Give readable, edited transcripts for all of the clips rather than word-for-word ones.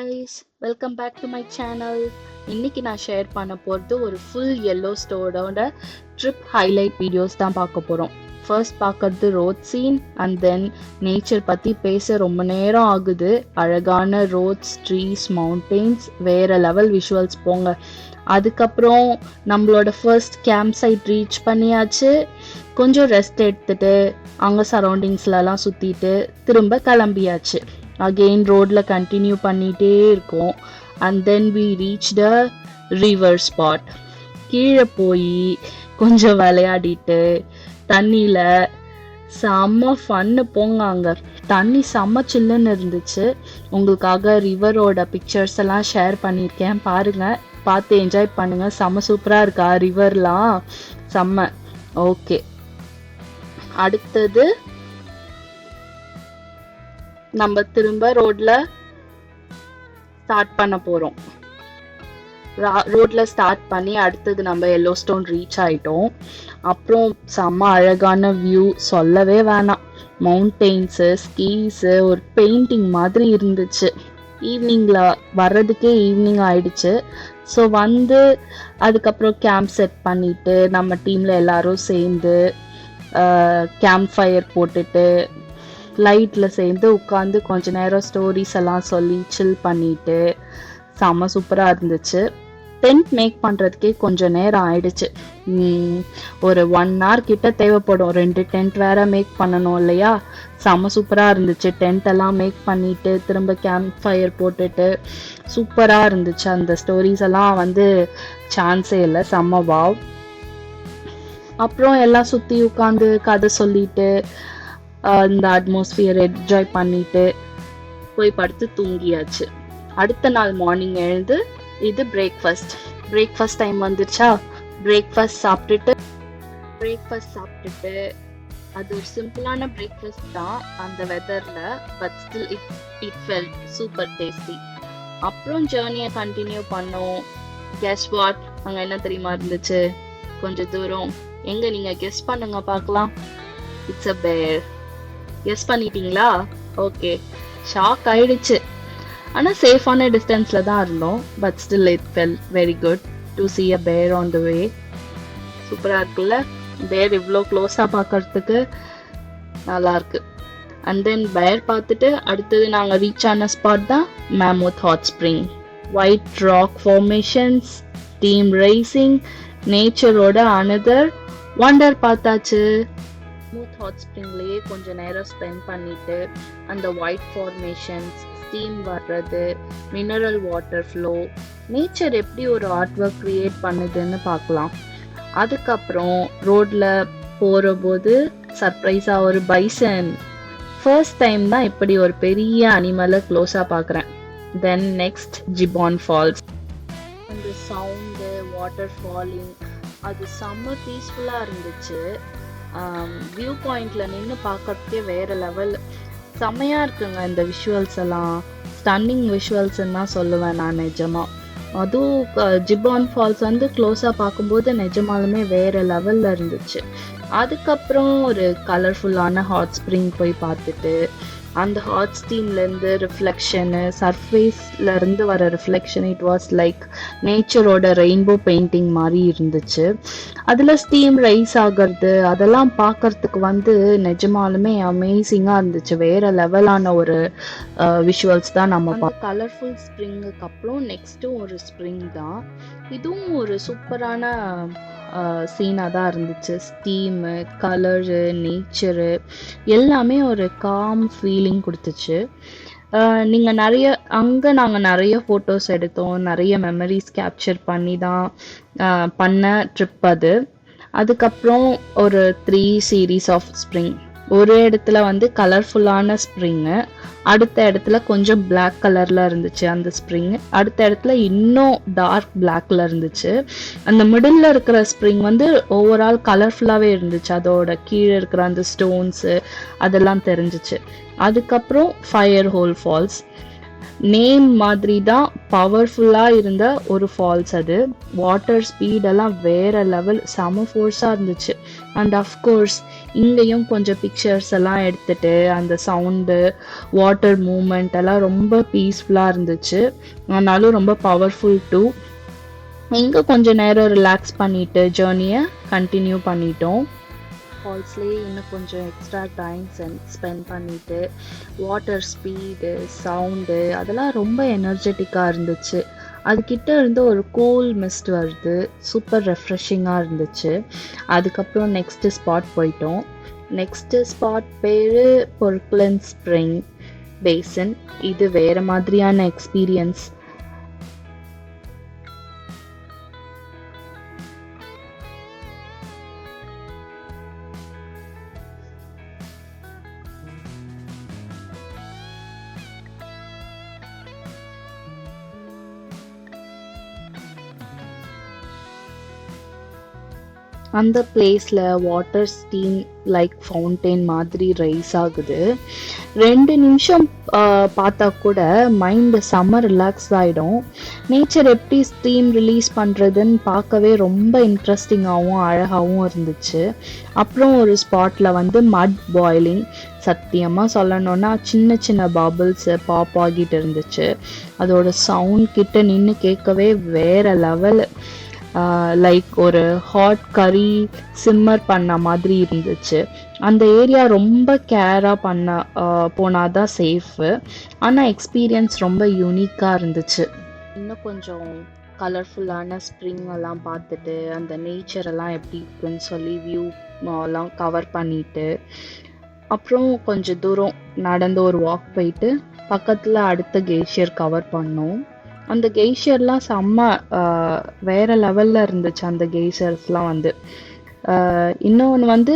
Guys, welcome back to my channel. இன்னைக்கு நான் share பண்ண போகிறது ஒரு ஃபுல் எல்லோ ஸ்டோனோட ட்ரிப் ஹைலைட் வீடியோஸ் தான் பார்க்க போகிறோம். ஃபர்ஸ்ட் பார்க்கறது road scene and then nature பற்றி பேச ரொம்ப நேரம் ஆகுது. அழகான ரோட்ஸ், ட்ரீஸ், மவுண்டெயின்ஸ், வேறு லெவல் விஷுவல்ஸ் போங்க. அதுக்கப்புறம் நம்மளோட ஃபர்ஸ்ட் கேம்ப் சைட் ரீச் பண்ணியாச்சு. கொஞ்சம் ரெஸ்ட் எடுத்துட்டு அங்கே சரௌண்டிங்ஸ்லலாம் சுற்றிட்டு திரும்ப கிளம்பியாச்சு. அகெயின் ரோடில் கண்டினியூ பண்ணிகிட்டே இருக்கோம். And then we reach the river spot. கீழே போய் கொஞ்சம் விளையாடிட்டு தண்ணியில் செம்ம ஃபன்னு போங்க. அங்கே தண்ணி செம்ம சில்லுன்னு இருந்துச்சு. உங்களுக்காக ரிவரோட பிக்சர்ஸ் எல்லாம் ஷேர் பண்ணியிருக்கேன், பாருங்கள், பார்த்து என்ஜாய் பண்ணுங்கள். செம்ம சூப்பராக இருக்கா ரிவர்லாம், செம்ம. ஓகே, அடுத்தது நம்ம திரும்ப ரோட்ல ஸ்டார்ட் பண்ண போறோம். ரோட்ல ஸ்டார்ட் பண்ணி அடுத்தது நம்ம எல்லோ ஸ்டோன் ரீச் ஆயிட்டோம். அப்புறம் செம்ம அழகான வியூ, சொல்லவே வேணாம். மவுண்டெயின்ஸு, ஸ்கீஸு, ஒரு பெயிண்டிங் மாதிரி இருந்துச்சு. ஈவினிங்ல வர்றதுக்கே ஈவினிங் ஆயிடுச்சு. ஸோ வந்து அதுக்கப்புறம் கேம்ப் செட் பண்ணிட்டு நம்ம டீம்ல எல்லாரும் சேர்ந்து கேம்ப் ஃபயர் போட்டுட்டு லைட்டில் சேர்ந்து உட்காந்து கொஞ்ச நேரம் ஸ்டோரிஸ் எல்லாம் சொல்லி சில் பண்ணிட்டு செம்ம சூப்பராக இருந்துச்சு. டென்ட் மேக் பண்ணுறதுக்கே கொஞ்சம் நேரம் ஆயிடுச்சு. ஒரு 1 hour கிட்ட தேவைப்படும். 2 டென்ட் வேற மேக் பண்ணணும் இல்லையா? செம்ம சூப்பராக இருந்துச்சு. டென்ட் எல்லாம் மேக் பண்ணிட்டு திரும்ப கேம்ப் ஃபயர் போட்டுட்டு சூப்பராக இருந்துச்சு. அந்த ஸ்டோரிஸ் எல்லாம் வந்து சான்ஸே இல்லை, செம்ம வாவ். அப்புறம் எல்லாம் சுற்றி உட்காந்து கதை சொல்லிட்டு இந்த அட்மாஸ்பியர் என்ஜாய் பண்ணிட்டு போய் படுத்து தூங்கியாச்சு. அடுத்த நாள் மார்னிங் எழுந்து இது பிரேக்ஃபாஸ்ட் டைம் வந்துருச்சா. பிரேக்ஃபாஸ்ட் சாப்பிட்டுட்டு அது ஒரு சிம்பிளான பிரேக்ஃபாஸ்ட் தான் அந்த வெதர்ல, but still it felt super tasty. அப்புறம் ஜேர்னியை கண்டினியூ பண்ணோம். கெஸ் வாட், அங்க என்ன தெரியுமா இருந்துச்சு? கொஞ்சம் தூரம் எங்க, நீங்க கெஸ் பண்ணுங்க பார்க்கலாம். இட்ஸ் அ பேர். கெஸ் பண்ணிட்டீங்களா? ஓகே, ஷாக் ஆயிடுச்சு. ஆனால் சேஃபான டிஸ்டன்ஸில் தான் இருந்தோம். But still it felt very good to see a bear on the way. சூப்பராக இருக்குல்ல? பேர் இவ்வளோ க்ளோஸாக பார்க்கறதுக்கு நல்லா இருக்கு. அண்ட் தென் பேர் பார்த்துட்டு அடுத்தது நாங்கள் ரீச் ஆன ஸ்பாட் தான் Mammoth hot spring. White rock formations, steam rising, நேச்சரோட அனதர் வண்டர் பார்த்தாச்சு. மேமூத் ஹாட் ஸ்ப்ரிங்லேயே கொஞ்சம் நேரம் ஸ்பெண்ட் பண்ணிட்டு அந்த ஒயிட் ஃபார்மேஷன்ஸ், ஸ்டீம் வர்றது, மினரல் வாட்டர் ஃப்ளோ, நேச்சர் எப்படி ஒரு ஆர்ட் ஒர்க் கிரியேட் பண்ணுதுன்னு பார்க்கலாம். அதுக்கப்புறம் ரோட்ல போகிற போது சர்ப்ரைஸாக ஒரு பைசன். ஃபர்ஸ்ட் டைம் தான் இப்படி ஒரு பெரிய அனிமலை க்ளோஸாக பார்க்குறேன். Then next Gibbon Falls. அந்த சவுண்டு, வாட்டர் ஃபாலிங், அது செம்ம பீஸ்ஃபுல்லாக இருந்துச்சு. வியூ பாயிண்ட்ல நின்று பார்க்கறதுக்கே வேற லெவல், செம்மையாக இருக்குங்க. இந்த விஷுவல்ஸ் எல்லாம் ஸ்டன்னிங் விஷுவல்ஸ்ன்னு தான் சொல்லுவேன் நான் நிஜமாக. அதுவும் ஜிபான் ஃபால்ஸ் வந்து க்ளோஸாக பார்க்கும்போது நிஜமாலுமே வேறு லெவலில் இருந்துச்சு. அதுக்கப்புறம் ஒரு கலர்ஃபுல்லான ஹாட் ஸ்ப்ரிங் போய் பார்த்துட்டு அந்த ஹாட் ஸ்டீம்லேருந்து ரிஃப்ளெக்ஷனு, சர்ஃபேஸ்லேருந்து வர ரிஃப்ளெக்ஷன், இட் வாஸ் லைக் நேச்சரோட ரெயின்போ பெயிண்டிங் மாதிரி இருந்துச்சு. அதில் ஸ்டீம் ரைஸ் ஆகிறது அதெல்லாம் பார்க்கறதுக்கு வந்து நிஜமாலுமே அமேசிங்காக இருந்துச்சு. வேறு லெவலான ஒரு விஷுவல்ஸ் தான் நம்ம பார்க்க. கலர்ஃபுல் ஸ்ப்ரிங்குக்கு அப்புறம் நெக்ஸ்ட்டும் ஒரு ஸ்ப்ரிங் தான். இதுவும் ஒரு சூப்பரான சீனாக தான் இருந்துச்சு. ஸ்டீமு, கலரு, நேச்சரு எல்லாமே ஒரு காம் ஃபீலிங் கொடுத்துச்சு. நாங்கள் நிறைய ஃபோட்டோஸ் எடுத்தோம், நிறைய மெமரிஸ் கேப்சர் பண்ணி தான் பண்ண ட்ரிப் அது. அதுக்கப்புறம் ஒரு 3 சீரீஸ் ஆஃப் ஸ்ப்ரிங். ஒரு இடத்துல வந்து கலர்ஃபுல்லான ஸ்ப்ரிங்கு, அடுத்த இடத்துல கொஞ்சம் பிளாக் கலரில் இருந்துச்சு அந்த ஸ்ப்ரிங், அடுத்த இடத்துல இன்னும் டார்க் பிளாக்ல இருந்துச்சு. அந்த மிடில் இருக்கிற ஸ்ப்ரிங் வந்து ஓவரால் கலர்ஃபுல்லாகவே இருந்துச்சு. அதோட கீழே இருக்கிற அந்த ஸ்டோன்ஸு அதெல்லாம் தெரிஞ்சிச்சு. அதுக்கப்புறம் ஃபயர் ஹோல் ஃபால்ஸ். நேம் மாதிரி தான் பவர்ஃபுல்லாக இருந்த ஒரு ஃபால்ஸ் அது. வாட்டர் ஸ்பீடெல்லாம் வேற லெவல், செம ஃபோர்ஸாக இருந்துச்சு. அண்ட் அஃப்கோர்ஸ் இங்கேயும் கொஞ்சம் பிக்சர்ஸ் எல்லாம் எடுத்துட்டு அந்த சவுண்டு, வாட்டர் மூமெண்ட் எல்லாம் ரொம்ப பீஸ்ஃபுல்லாக இருந்துச்சு. ஆனாலும் ரொம்ப பவர்ஃபுல் டூ. இங்கே கொஞ்சம் நேரம் ரிலாக்ஸ் பண்ணிட்டு ஜேர்னியை கண்டினியூ பண்ணிட்டோம். ஃபால்ஸ்லேயே இன்னும் கொஞ்சம் எக்ஸ்ட்ரா டைம் ஸ்பெண்ட் பண்ணிட்டு வாட்டர் ஸ்பீடு, சவுண்டு அதெல்லாம் ரொம்ப எனர்ஜெட்டிக்காக இருந்துச்சு. அதுக்கிட்ட இருந்து ஒரு கூல் மிஸ்ட் வருது, சூப்பர் ரெஃப்ரெஷிங்காக இருந்துச்சு. அதுக்கப்புறம் நெக்ஸ்ட் ஸ்பாட் போயிட்டோம். நெக்ஸ்ட் ஸ்பாட் பேர் பொர்க்லன் ஸ்ப்ரிங் பேசன். இது வேற மாதிரியான எக்ஸ்பீரியன்ஸ். அந்த பிளேஸில் வாட்டர் ஸ்டீம் லைக் ஃபவுண்டெயின் மாதிரி ரைஸ் ஆகுது. 2 நிமிஷம் பார்த்தா கூட மைண்டு செம்ம ரிலாக்ஸ் ஆகிடும். நேச்சர் எப்படி ஸ்டீம் ரிலீஸ் பண்ணுறதுன்னு பார்க்கவே ரொம்ப இன்ட்ரெஸ்டிங்காகவும் அழகாகவும் இருந்துச்சு. அப்புறம் ஒரு ஸ்பாட்டில் வந்து மட் பாய்லிங். சத்தியமாக சொல்லணுன்னா சின்ன சின்ன பபிள்ஸ் பாப் ஆகிட்டு இருந்துச்சு. அதோட சவுண்ட் கிட்ட நின்று கேட்கவே வேற லெவல். லைக் ஒரு ஹாட் கறி சிம்மர் பண்ண மாதிரி இருந்துச்சு. அந்த ஏரியா ரொம்ப கேராக போனாதான் சேஃபு. ஆனால் எக்ஸ்பீரியன்ஸ் ரொம்ப யூனிக்காக இருந்துச்சு. இன்னும் கொஞ்சம் கலர்ஃபுல்லான ஸ்ப்ரிங் எல்லாம் பார்த்துட்டு அந்த நேச்சர் எல்லாம் எப்படி இருக்குன்னு சொல்லி வியூ எல்லாம் கவர் பண்ணிட்டு அப்புறம் கொஞ்சம் தூரம் நடந்து ஒரு வாக் போயிட்டு பக்கத்தில் அடுத்த கிளேஷியர் கவர் பண்ணோம். அந்த கெய்ஷர்லாம் செம்ம வேற லெவல்ல இருந்துச்சு. அந்த கெய்ஷர்ஸ்லாம் வந்து இன்னொன்று வந்து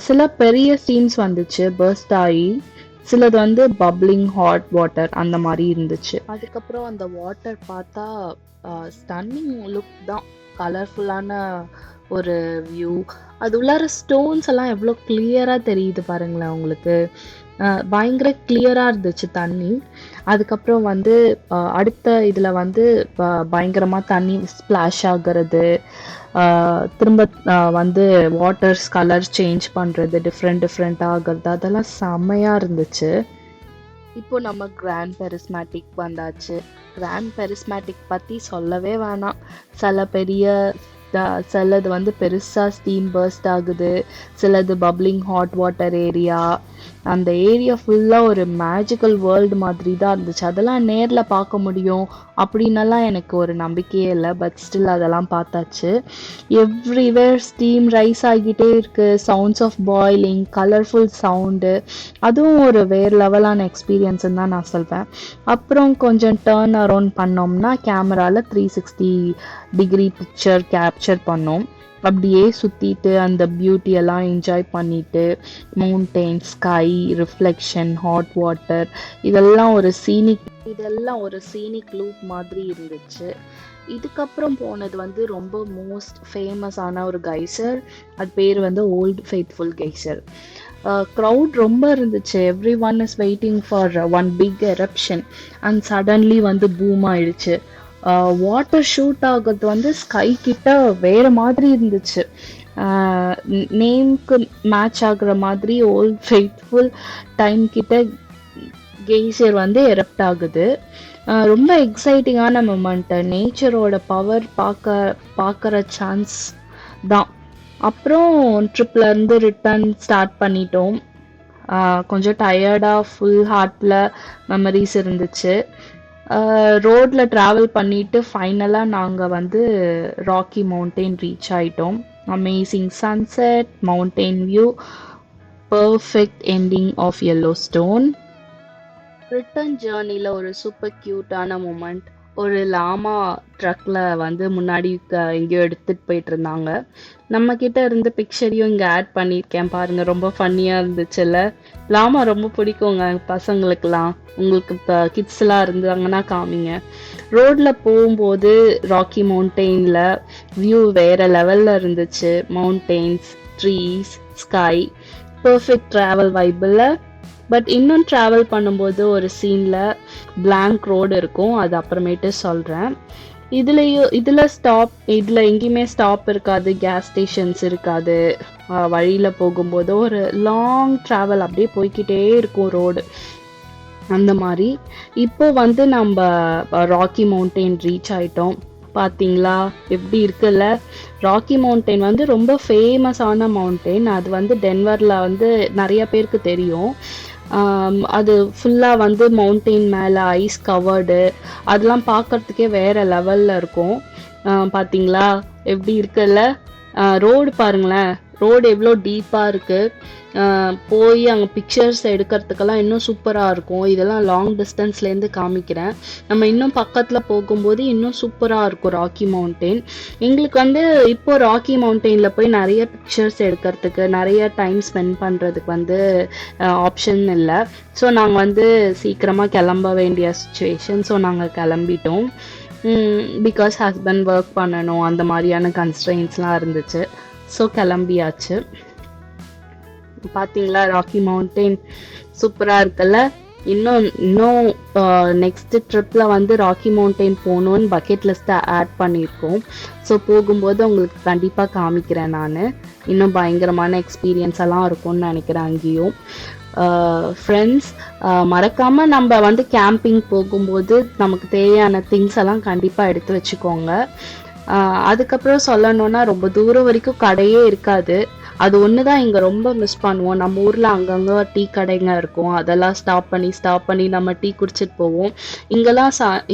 சில பெரிய ஸ்டீம்ஸ் வந்துச்சு பர்ஸ்ட் ஆகி, சிலது வந்து பப்ளிங் ஹாட் வாட்டர் அந்த மாதிரி இருந்துச்சு. அதுக்கப்புறம் அந்த வாட்டர் பார்த்தா ஸ்டன்னிங் லுக் தான், கலர்ஃபுல்லான ஒரு வியூ. அது உள்ளார ஸ்டோன்ஸ் எல்லாம் எவ்வளோ கிளியராக தெரியுது பாருங்களேன் உங்களுக்கு. பயங்கர கிளியராக இருந்துச்சு தண்ணி. அதுக்கப்புறம் வந்து அடுத்த இதில் வந்து பயங்கரமாக தண்ணி ஸ்ப்ளாஷ் ஆகிறது, திரும்ப வந்து வாட்டர்ஸ் கலர் சேஞ்ச் பண்ணுறது, டிஃப்ரெண்ட் ஆகிறது, அதெல்லாம் செம்மையாக இருந்துச்சு. இப்போ நம்ம கிராண்ட் பெரிஸ்மேட்டிக் வந்தாச்சு. கிராண்ட் பெரிஸ்மேட்டிக் பற்றி சொல்லவே வேணாம். சிலது வந்து பெருசாக ஸ்டீம் பர்ஸ்ட் ஆகுது, சிலது பப்ளிங் ஹாட் வாட்டர் ஏரியா. அந்த ஏரியா ஃபுல்லாக ஒரு மேஜிக்கல் வேர்ல்டு மாதிரி தான் இருந்துச்சு. அதெல்லாம் நேரில் பார்க்க முடியும் அப்படின்னலாம் எனக்கு ஒரு நம்பிக்கையே இல்லை. பட் ஸ்டில் அதெல்லாம் பார்த்தாச்சு. எவ்ரிவேர் ஸ்டீம் ரைஸ் ஆகிட்டே இருக்குது, sounds of boiling, colourful sound. அதுவும் ஒரு வேறு லெவலான எக்ஸ்பீரியன்ஸ்ன்னு தான் நான் சொல்வேன். அப்புறம் கொஞ்சம் டேர்ன் அரவுண்ட் பண்ணோம்னா கேமராவில் 360 டிகிரி பிக்சர் கேப்சர் பண்ணோம். அப்படியே சுற்றிட்டு அந்த பியூட்டியெல்லாம் என்ஜாய் பண்ணிட்டு mountain, sky, reflection, hot water, இதெல்லாம் ஒரு சீனிக் லூப் மாதிரி இருந்துச்சு. இதுக்கப்புறம் போனது வந்து ரொம்ப மோஸ்ட் ஃபேமஸான ஒரு கைசர். அது பேர் வந்து ஓல்டு ஃபெய்த்ஃபுல் கைசர். க்ரௌட் ரொம்ப இருந்துச்சு. Everyone is waiting for one big eruption. And suddenly வந்து பூம் ஆயிடுச்சு. வாட்டர் ஷூட் ஆகிறது வந்து ஸ்கை கிட்ட வேற மாதிரி இருந்துச்சு. நேம்க்கு மேட்ச் ஆகுற மாதிரி ஓல்ட் ஃபெய்த்ஃபுல் டைம் கிட்ட கெய்சர் வந்து எரப்ட் ஆகுது. ரொம்ப எக்ஸைட்டிங்கான மொமெண்ட். நேச்சரோட பவர் பார்க்குற சான்ஸ் தான். அப்புறம் ட்ரிப்லேருந்து ரிட்டர்ன் ஸ்டார்ட் பண்ணிட்டோம். கொஞ்சம் டயர்டாக ஃபுல் ஹார்ட்டில் மெமரிஸ் இருந்துச்சு. ரோடில் ட்ராவல் பண்ணிட்டு ஃபைனலாக நாங்கள் வந்து ராக்கி மவுண்டெயின் ரீச் ஆகிட்டோம். Amazing sunset, mountain view, perfect ending of Yellowstone. Return ஜேர்னியில் ஒரு சூப்பர் க்யூட்டான மூமெண்ட். ஒரு லாமா ட்ரக்கில் வந்து முன்னாடி எங்கேயோ எடுத்துகிட்டு போயிட்டு இருந்தாங்க. நம்ம கிட்ட இருந்து பிக்சரையும் இங்கே ஆட் பண்ணியிருக்கேன் பாருங்கள். ரொம்ப ஃபன்னியாக இருந்துச்சுல்ல. லாமா ரொம்ப பிடிக்குங்க பசங்களுக்கெல்லாம். உங்களுக்கு இப்போ கிட்ஸ்லாம் இருந்தாங்கன்னா காமிங்க. ரோடில் போகும்போது ராக்கி மவுண்டெயினில் வியூ வேறு லெவலில் இருந்துச்சு. Mountains, trees, sky, perfect travel வைபில். பட் இன்னும் ட்ராவல் பண்ணும்போது ஒரு சீனில் blank ரோடு இருக்கும், அது அப்புறமேட்டு சொல்கிறேன். இதில் எங்கேயுமே ஸ்டாப் இருக்காது, கேஸ் ஸ்டேஷன்ஸ் இருக்காது. வழியில் போகும்போது ஒரு லாங் ட்ராவல் அப்படியே போய்க்கிட்டே இருக்கும் ரோடு. அந்த மாதிரி இப்போ வந்து நம்ம ராக்கி மவுண்டெயின் ரீச் ஆயிட்டோம். பார்த்தீங்களா எப்படி இருக்குல்ல? ராக்கி மவுண்டெயின் வந்து ரொம்ப ஃபேமஸான மவுண்டெயின். அது வந்து டென்வரில் வந்து நிறைய பேருக்கு தெரியும். அது ஃபுல்லாக வந்து மவுண்டெயின் மேலே ஐஸ் கவர்டு, அதெல்லாம் பார்க்கறதுக்கே வேற லெவலில் இருக்கும். பார்த்தீங்களா எப்படி இருக்குல்ல? ரோடு பாருங்களேன், ரோடு எவ்வளோ டீப்பாக இருக்குது. போய் அங்கே பிக்சர்ஸ் எடுக்கிறதுக்கெல்லாம் இன்னும் சூப்பராக இருக்கும். இதெல்லாம் லாங் டிஸ்டன்ஸ்லேருந்து காமிக்கிறேன். நம்ம இன்னும் பக்கத்தில் போகும்போது இன்னும் சூப்பராக இருக்கும் ராக்கி மவுண்டெயின். எங்களுக்கு வந்து இப்போ ராக்கி மவுண்டெயினில் போய் நிறைய பிக்சர்ஸ் எடுக்கிறதுக்கு, நிறைய டைம் ஸ்பெண்ட் பண்ணுறதுக்கு வந்து ஆப்ஷன் இல்லை. ஸோ நாங்கள் வந்து சீக்கிரமாக கிளம்ப வேண்டிய சுச்சுவேஷன். ஸோ நாங்கள் கிளம்பிட்டோம். பிகாஸ் ஹஸ்பண்ட் ஒர்க் பண்ணணும், அந்த மாதிரியான கன்ஸ்ட்ரெயின்ஸ்லாம் இருந்துச்சு. ஸோ கிளம்பியாச்சு. பார்த்தீங்களா ராக்கி மவுண்டெயின் சூப்பராக இருக்குல்ல? இன்னும் நெக்ஸ்ட் ட்ரிப்பில் வந்து ராக்கி மவுண்டெயின் போகணுன்னு பக்கெட் லிஸ்ட்டை ஆட் பண்ணியிருக்கோம். ஸோ போகும்போது உங்களுக்கு கண்டிப்பாக காமிக்கிறேன். நான் இன்னும் பயங்கரமான எக்ஸ்பீரியன்ஸ் எல்லாம் இருக்கும்னு நினைக்கிறேன் அங்கேயும். ஃப்ரெண்ட்ஸ், மறக்காமல் நம்ம வந்து கேம்பிங் போகும்போது நமக்கு தேவையான திங்ஸ் எல்லாம் கண்டிப்பாக எடுத்து வச்சுக்கோங்க. அதுக்கப்புறம் சொல்லணும்னா ரொம்ப தூரம் வரைக்கும் கடையே இருக்காது. அது ஒன்று தான் இங்கே ரொம்ப மிஸ் பண்ணுவோம். நம்ம ஊரில் அங்கங்கே டீ கடைங்க இருக்கும், அதெல்லாம் ஸ்டாப் பண்ணி நம்ம டீ குடிச்சிட்டு போவோம்.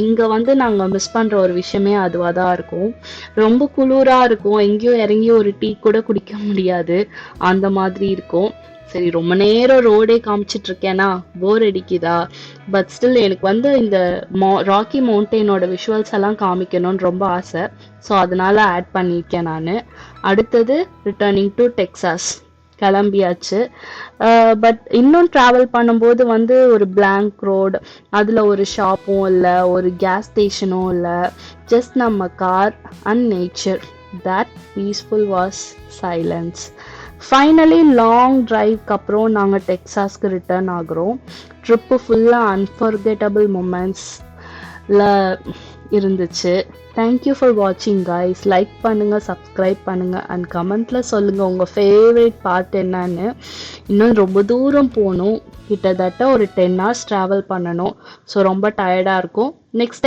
இங்கே வந்து நாங்கள் மிஸ் பண்ணுற ஒரு விஷயமே அதுவாக தான் இருக்கும். ரொம்ப குளிராக இருக்கும், எங்கேயும் இறங்கி ஒரு டீ கூட குடிக்க முடியாது, அந்த மாதிரி இருக்கும். சரி, ரொம்ப நேரம் ரோடே காமிச்சிட்டு இருக்கேனா, போர் அடிக்குதா? பட் ஸ்டில் எனக்கு வந்து இந்த ராக்கி மவுண்டெயினோட விஷுவல்ஸ் எல்லாம் காமிக்கணும்னு ரொம்ப ஆசை. ஸோ அதனால ஆட் பண்ணியிருக்கேன் நான். அடுத்தது ரிட்டர்னிங் டு டெக்சாஸ் கிளம்பியாச்சு. பட் இன்னும் ட்ராவல் பண்ணும்போது வந்து ஒரு blank ரோடு, அதில் ஒரு ஷாப்பும் இல்லை, ஒரு கேஸ் ஸ்டேஷனும் இல்லை, ஜஸ்ட் நம்ம car and nature. that peaceful was silence. Finally long ட்ரைவ்க்கு அப்புறம் நாங்கள் டெக்சாஸ்க்கு ரிட்டர்ன் ஆகுறோம். ட்ரிப்பு ஃபுல்லாக அன்ஃபர்கெட்டபிள் மூமெண்ட்ஸில் இருந்துச்சு. தேங்க்யூ ஃபார் வாட்சிங் கைஸ். லைக் பண்ணுங்கள், சப்ஸ்கிரைப் பண்ணுங்கள் அண்ட் கமெண்ட்டில் சொல்லுங்கள் உங்கள் ஃபேவரட் பார்ட் என்னன்னு. இன்னும் ரொம்ப தூரம் போகணும், கிட்டத்தட்ட ஒரு 10 hours ட்ராவல் பண்ணணும். ஸோ ரொம்ப டயர்டாக இருக்கும். நெக்ஸ்ட்